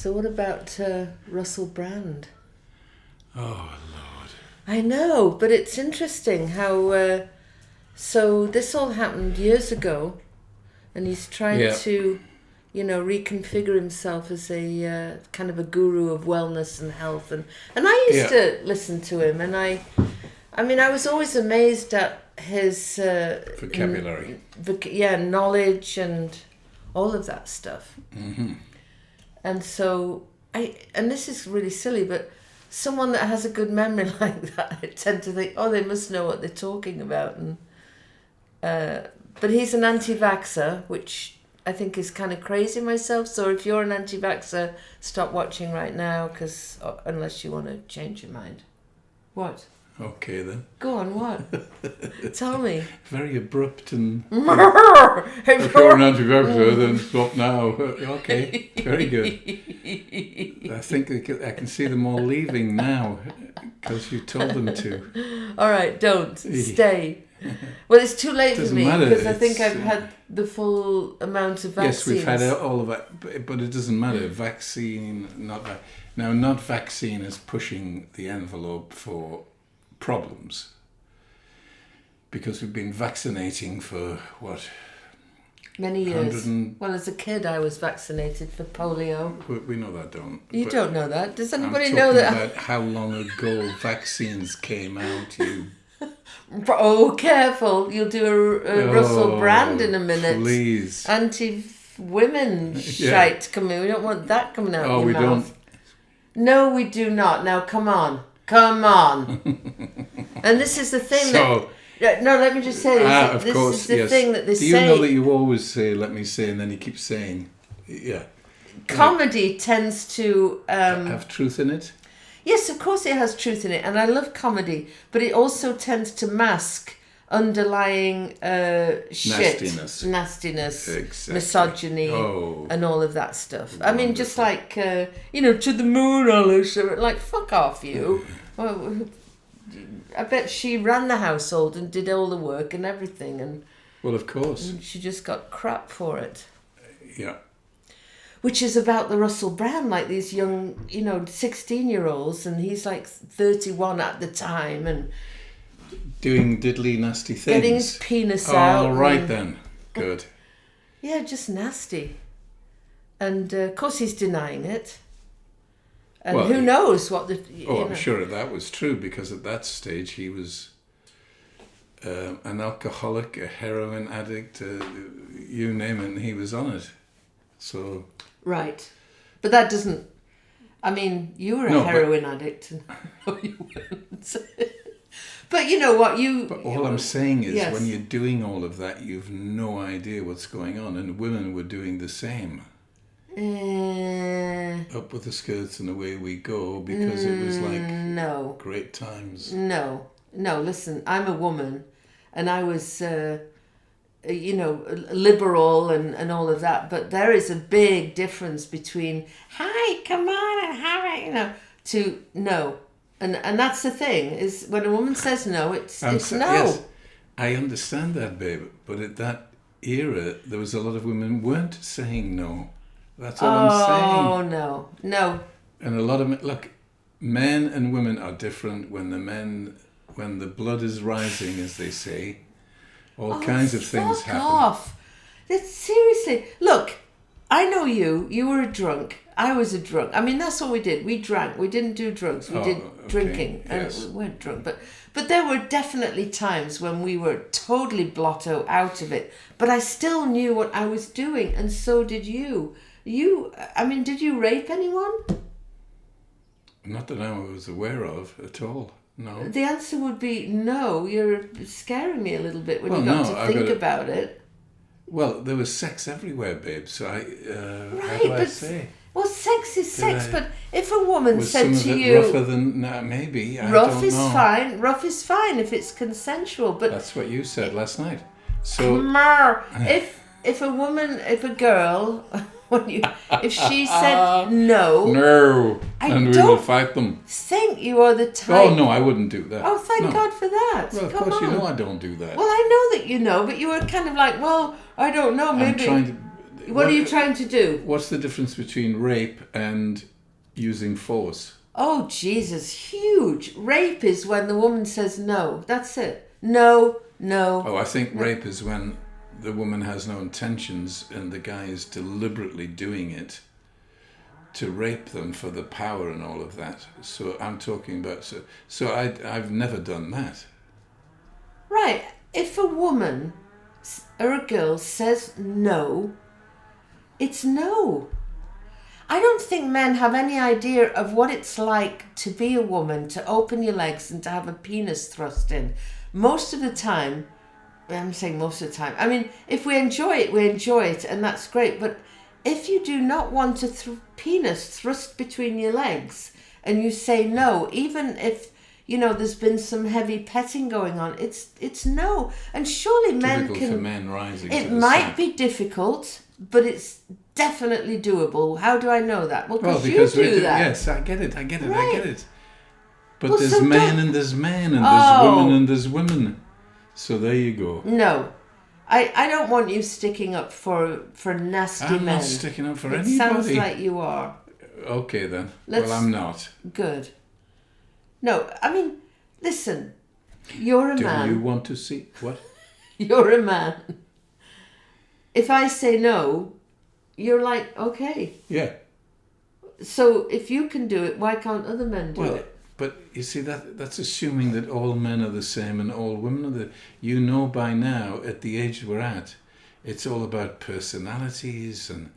So what about Russell Brand? Oh, Lord. I know, but it's interesting how... so this all happened years ago, and he's trying to, reconfigure himself as a kind of a guru of wellness and health. And I used to listen to him, and I was always amazed at his... vocabulary. Knowledge and all of that stuff. Mm-hmm. And so, and this is really silly, but someone that has a good memory like that, I tend to think, oh, they must know what they're talking about. And but he's an anti-vaxxer, which I think is kind of crazy myself. So if you're an anti-vaxxer, stop watching right now, because unless you want to change your mind. What? Okay, then. Go on, what? Tell me. Very abrupt and... if you're an anti-vaxxer, then stop now. Okay, very good. I think I can see them all leaving now, because you told them to. All right, don't. Stay. Well, it's too late for me, because I think I've had the full amount of vaccines. Yes, we've had all of that, but it doesn't matter. Vaccine, not vaccine is pushing the envelope for problems, because we've been vaccinating for many years. Well, as a kid I was vaccinated for polio. We know that, don't you? Don't know that? Does anybody know that? About how long ago vaccines came out? You oh, careful, you'll do a Russell Brand in a minute. Please. Anti-women shite coming. We don't want that coming out of your mouth. Don't. No, we do not. Now, come on. And this is the thing no, let me just say this. This is the thing that they say. Do you know that you always say, let me say, and then you keep saying, comedy tends to... have truth in it? Yes, of course it has truth in it, and I love comedy, but it also tends to mask underlying nastiness, exactly. Misogyny, and all of that stuff. Wonderful. I mean, just like, to the moon, Alicia, like, fuck off you. Well, I bet she ran the household and did all the work and everything. And well, of course. And she just got crap for it. Yeah. Which is about the Russell Brand, like these young, 16-year-olds, and he's like 31 at the time, and... doing diddly nasty things. Getting his penis out. All right then. Good. Yeah, just nasty. And of course he's denying it. And who knows what the... I'm sure that was true, because at that stage he was an alcoholic, a heroin addict, you name it, and he was on it. So... Right. But that doesn't... I mean, you were a heroin addict. No, you weren't. But you know what, But all I'm saying is, when you're doing all of that, you've no idea what's going on, and women were doing the same. Up with the skirts and away we go, because it was like great times. No, listen, I'm a woman, and I was, liberal and all of that, but there is a big difference between, hi, come on, and hi, to no. And that's the thing, is when a woman says no, it's no. Yes, I understand that, babe. But at that era, there was a lot of women weren't saying no. That's all I'm saying. Oh, no. And a lot of men and women are different. When the blood is rising, as they say, all kinds of things happen. Fuck off. Seriously. Look, I know you. You were a drunk. I was a drunk. I mean, that's what we did. We drank. We didn't do drugs. We did drinking. Yes. And we weren't drunk. But there were definitely times when we were totally blotto out of it. But I still knew what I was doing, and so did you. Did you rape anyone? Not that I was aware of at all. No. The answer would be no. You're scaring me a little bit when you got to think about it. Well, there was sex everywhere, babe. So how do I say? Well, sex is sex, but if a woman said to you... Was some of it rougher than... maybe, I rough don't is know. fine. Rough is fine if it's consensual, but... That's what you said last night. So... if a girl... if she said no... No, and we will fight them. Think you are the type... Oh, no, I wouldn't do that. Oh, thank God for that. Well, of course, you know I don't do that. Well, I know that you know, but you were kind of like, well, I don't know, maybe... What are you trying to do? What's the difference between rape and using force? Oh, Jesus, huge. Rape is when the woman says no. That's it. No, no. Oh, I think rape is when the woman has no intentions and the guy is deliberately doing it to rape them for the power and all of that. So I'm talking about... So I've never done that. Right. If a woman or a girl says no, it's no. I don't think men have any idea of what it's like to be a woman, to open your legs and to have a penis thrust in. Most of the time, I'm saying most of the time, I mean, if we enjoy it, and that's great. But if you do not want a penis thrust between your legs and you say no, even if, you know, there's been some heavy petting going on, it's no. And surely men Difficult can... for men rising It to the might sack. be difficult, but it's definitely doable. How do I know that? Well, Well, because you do that. Yes, I get it. Right. But Well, there's so men don't- and there's men and Oh. there's women and there's women. So there you go. No. I don't want you sticking up for nasty I'm men. not sticking up for It anybody. sounds like you are. Okay then. Let's- Well, I'm not. Good. No, I mean, listen. You're a Do man. you want to see what? You're a man. If I say no, you're like, okay. Yeah. So if you can do it, why can't other men do Well, it? but you see that's assuming that all men are the same and all women are the. You know by now at the age we're at, it's all about personalities and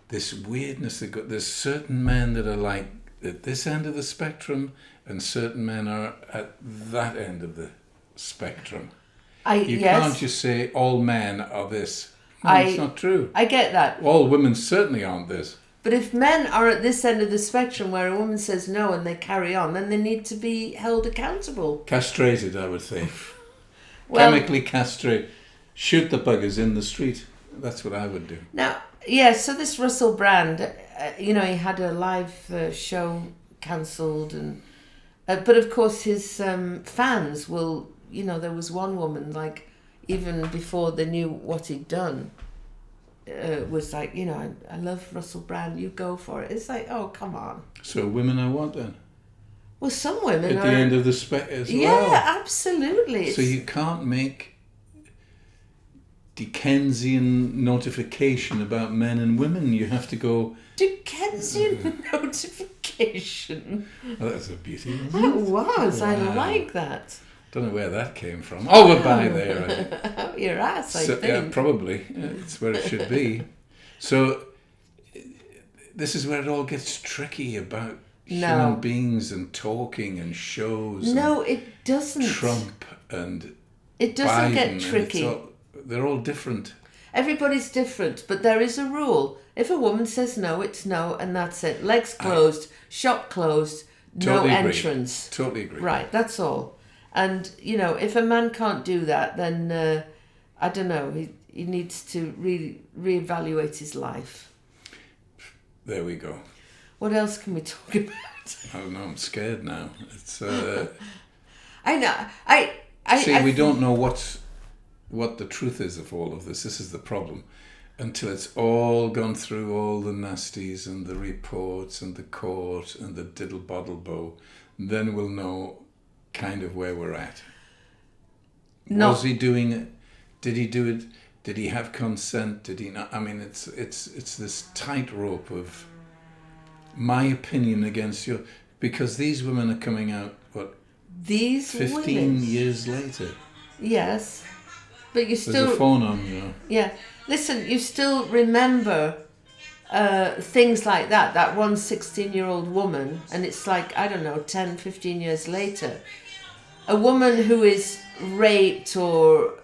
this weirdness. There's certain men that are like at this end of the spectrum, and certain men are at that end of the spectrum. You can't just say all men are this. No, it's not true. I get that. All women certainly aren't this. But if men are at this end of the spectrum where a woman says no and they carry on, then they need to be held accountable. Castrated, I would think. Well, Chemically castrate. Shoot the buggers in the street. That's what I would do. now, yeah, so this Russell Brand, you know, he had a live show cancelled. But of course his fans will, you know, there was one woman, like, even before they knew what he'd done, was like, you know, I love Russell Brand, you go for it. It's like, oh, come on. So women are what then? Well, some women At the end of the spectrum as well. Yeah, absolutely. So you can't make Dickensian notification about men and women. You have to go... Dickensian notification. Oh, that's a beauty, isn't That it? was. I Wow. like that. Don't know where that came from. Oh, we're by there. I think. Up your ass, I So, think. yeah, probably. It's where it should be. So this is where it all gets tricky about human beings and talking and shows. No, and it doesn't. Trump and It doesn't Biden, get and tricky. they're all different. Everybody's different, but there is a rule. If a woman says no, it's no, and that's it. Legs closed, shop closed, Totally no agree. entrance. Totally agree. Right, that's all. And, you know, if a man can't do that, then, I don't know, he needs to really reevaluate his life. There we go. What else can we talk about? I don't know, I'm scared now. It's I know. we don't know what the truth is of all of this. This is the problem. Until it's all gone through all the nasties and the reports and the court and the diddle boddle bow, then we'll know kind of where we're at. No. Was he doing it? Did he do it? Did he have consent? Did he not? I mean, it's this tightrope of my opinion against your, because these women are coming out, what, These 15 women. years later. Yes. But you There's still... a phone on, you know. Yeah. Listen, you still remember things like that. That one 16-year-old woman, and it's like, I don't know, 10, 15 years later. A woman who is raped or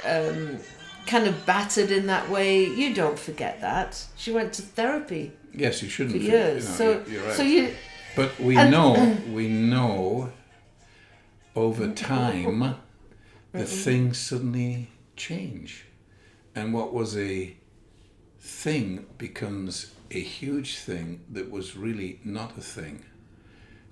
kind of battered in that way, you don't forget that. She went to therapy Yes, you for shouldn't. years. You're right. So you... But we know over time that things suddenly change. And what was a thing becomes a huge thing that was really not a thing.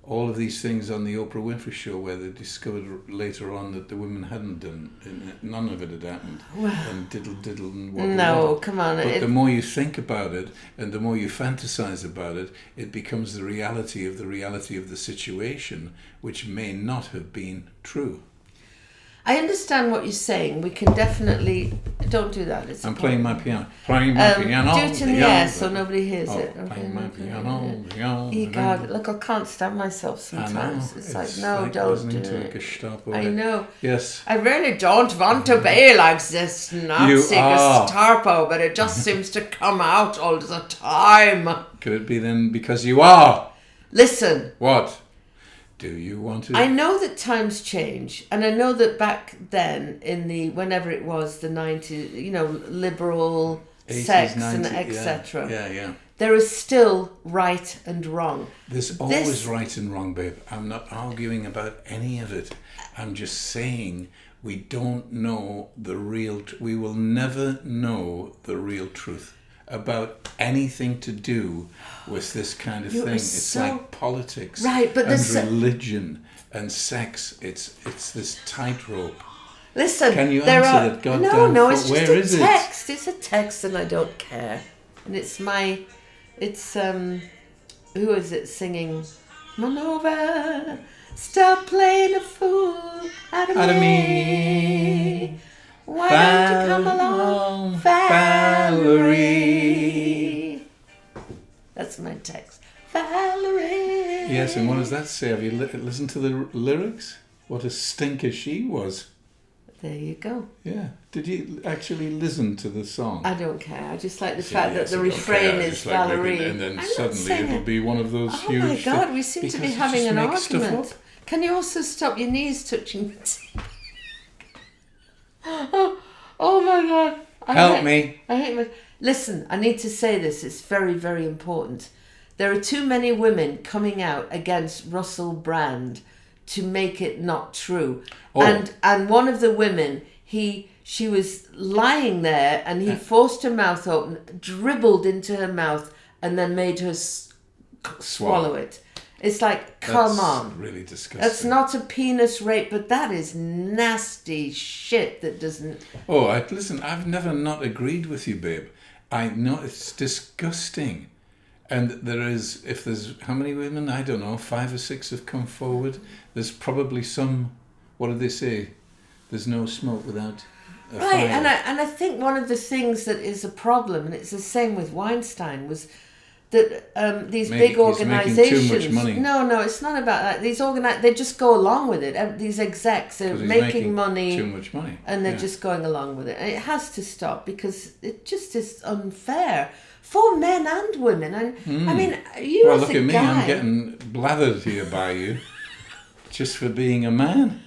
all of these things on the Oprah Winfrey Show where they discovered later on that the women hadn't done, and none of it had happened, and diddle and waddle. No, come on. But the more you think about it, and the more you fantasize about it, it becomes the reality of the situation, which may not have been true. I understand what you're saying. We can definitely... Don't do that. I'm playing my piano. Playing my piano. Do it in the air so nobody hears it. Playing my piano. God, look, I can't stand myself sometimes. It's like, no, don't do it. Gestapo. I know. Yes. I really don't want to be like this Nazi Gestapo, but it just seems to come out all the time. Could it be then because you are? Listen. What? Do you want to? I know that times change, and I know that back then, in the whenever it was, the 90s, liberal 80s, sex 90s, and etc. Yeah. There is still right and wrong. There's always right and wrong, babe. I'm not arguing about any of it. I'm just saying we don't know the real. We will never know the real truth about anything to do with this kind of thing. It's like politics, right? But and religion and sex. It's this tightrope. Listen, can you answer that? Goddamn, no, it's just a text. It's a text, and I don't care. And it's who is it singing? Manova, stop playing a fool out of me. Why don't you come along, Valerie? That's my text. Valerie. Yes, and what does that say? Have you listened to the lyrics? What a stinker she was. There you go. Yeah. Did you actually listen to the song? I don't care. I just like the fact that the refrain is Valerie. And then suddenly it'll be one of those huge... Oh my God, we seem to be having an argument. Can you also stop your knees touching the TV? Oh my God. Help me. I hate my... Listen, I need to say this. It's very, very important. There are too many women coming out against Russell Brand to make it not true. Oh. And one of the women, she was lying there and he forced her mouth open, dribbled into her mouth and then made her swallow it. It's like, come on. That's really disgusting. That's not a penis rape, but that is nasty shit that doesn't... Oh, listen, I've never not agreed with you, babe. I know it's disgusting. And if there's, how many women? I don't know, 5 or 6 have come forward. There's probably some, what do they say? There's no smoke without a fire. Right, and I think one of the things that is a problem, and it's the same with Weinstein, was that these big organisations... He's making too much money. No, it's not about that. These they just go along with it. These execs are making money. Too much money. And they're just going along with it. And it has to stop because it just is unfair. For men and women. And I mean, you as a guy... Well, look at me, I'm getting blathered here by you just for being a man.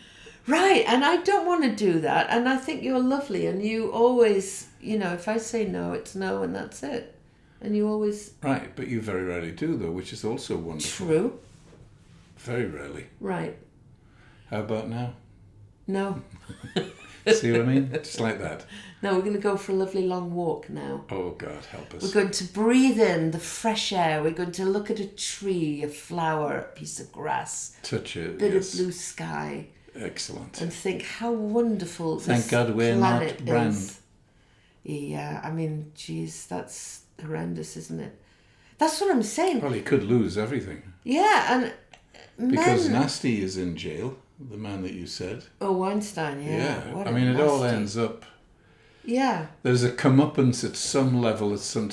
Right, and I don't want to do that. And I think you're lovely. And you always, if I say no, it's no and that's it. And you always... Right, but you very rarely do, though, which is also wonderful. True. Very rarely. Right. How about now? No. See what I mean? Just like that. No, we're going to go for a lovely long walk now. Oh, God, help us. We're going to breathe in the fresh air. We're going to look at a tree, a flower, a piece of grass. Touch it, bit of blue sky. Excellent. And think how wonderful Thank God we're not Brand. Is. Yeah, I mean, geez, that's horrendous, isn't it? That's what I'm saying. Well, he could lose everything. Yeah, and because Nasty is in jail, the man that you said. Oh, Weinstein, yeah. I mean, it all ends up... Yeah. There's a comeuppance at some level.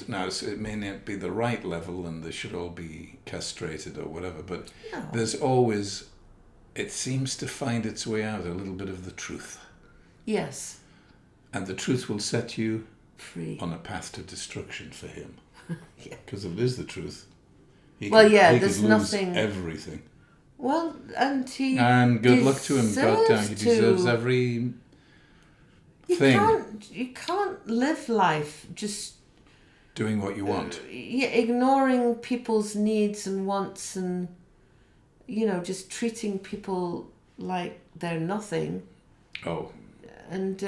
Now, it may not be the right level and they should all be castrated or whatever, but there's always... It seems to find its way out, a little bit of the truth. Yes. And the truth will set you free on a path to destruction for him. Yeah. Because if it is the truth, he there's could nothing... lose everything. Well, and he... And good luck to him, goddamn. He deserves every thing. You can't live life just... Doing what you want. Ignoring people's needs and wants and, just treating people like they're nothing. Oh. And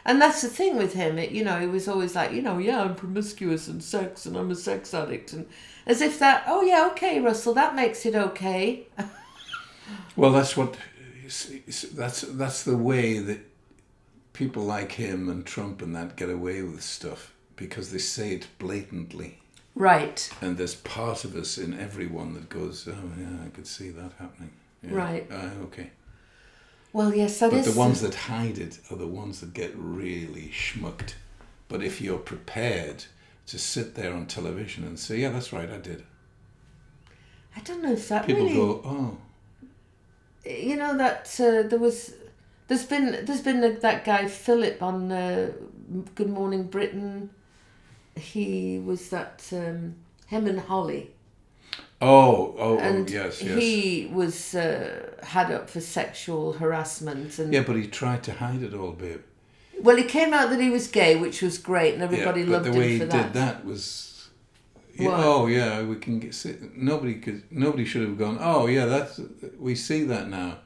that's the thing with him. He was always like, I'm promiscuous and sex and I'm a sex addict. And as if that, okay, Russell, that makes it okay. Well, that's the way that people like him and Trump and that get away with stuff, because they say it blatantly. Right. And there's part of us in everyone that goes, oh yeah, I could see that happening. Yeah. Right. Okay. Well, yes, that is. But the ones that hide it are the ones that get really schmucked. But if you're prepared to sit there on television and say, yeah, that's right, I did. I don't know if that People really... go, oh. You know that there's been that guy Philip on Good Morning Britain. He was that him and Holly. Oh, and yes. He was had up for sexual harassment and. Yeah, but he tried to hide it all, babe. Well, it came out that he was gay, which was great, and everybody loved him for that. But the way he did that was. Yeah, oh yeah, we can get. Nobody should have gone. Oh yeah, we see that now.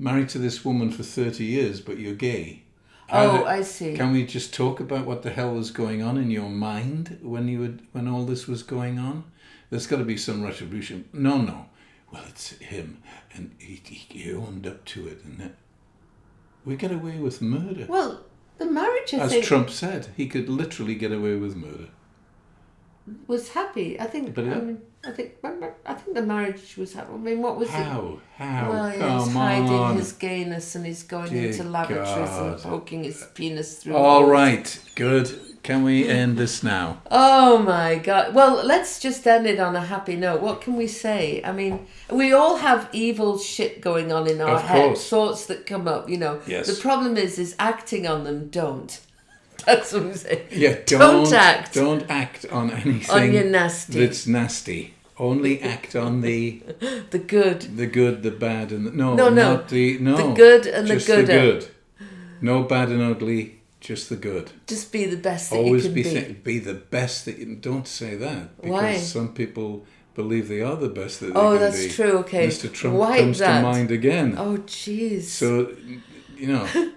Married to this woman for 30 years, but you're gay. I see. Can we just talk about what the hell was going on in your mind when all this was going on? There's got to be some retribution. No. Well, it's him, and he owned up to it, and we get away with murder. Well, the marriage, I think, as Trump said, he could literally get away with murder. Was happy. I think. I think the marriage was happy. I mean, what was it? How? Well, he's hiding his gayness and he's going into lavatories and poking his penis through. All right, good. Can we end this now? Oh my God! Well, let's just end it on a happy note. What can we say? I mean, we all have evil shit going on in our heads, thoughts that come up. You know. Yes. The problem is acting on them. Don't. That's what I'm saying. Yeah, don't act. Don't act on anything on your nasty. That's nasty. Only act on the good. The good, the bad, and no. Not the good and just the gooder. The good. No bad and ugly, just the good. Just be the best that Always you can be. Be the best that you don't say that, because Why? some people believe they are the best that they can be. Oh, that's true. Okay. Mr. Trump comes to mind again. Oh, jeez. So,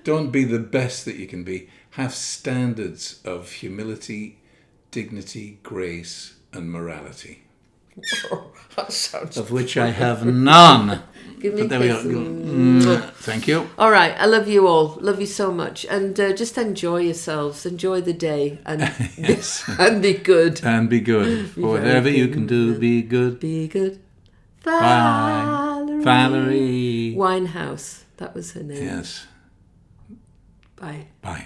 don't be the best that you can be. Have standards of humility, dignity, grace, and morality. That sounds of which I have none. Give me but there we go. Thank you. All right. I love you all. Love you so much. And just enjoy yourselves. Enjoy the day. And, yes. And be good. And be good. Whatever you can do, be good. Be good. Bye. Valerie. Winehouse. That was her name. Yes. Bye. Bye.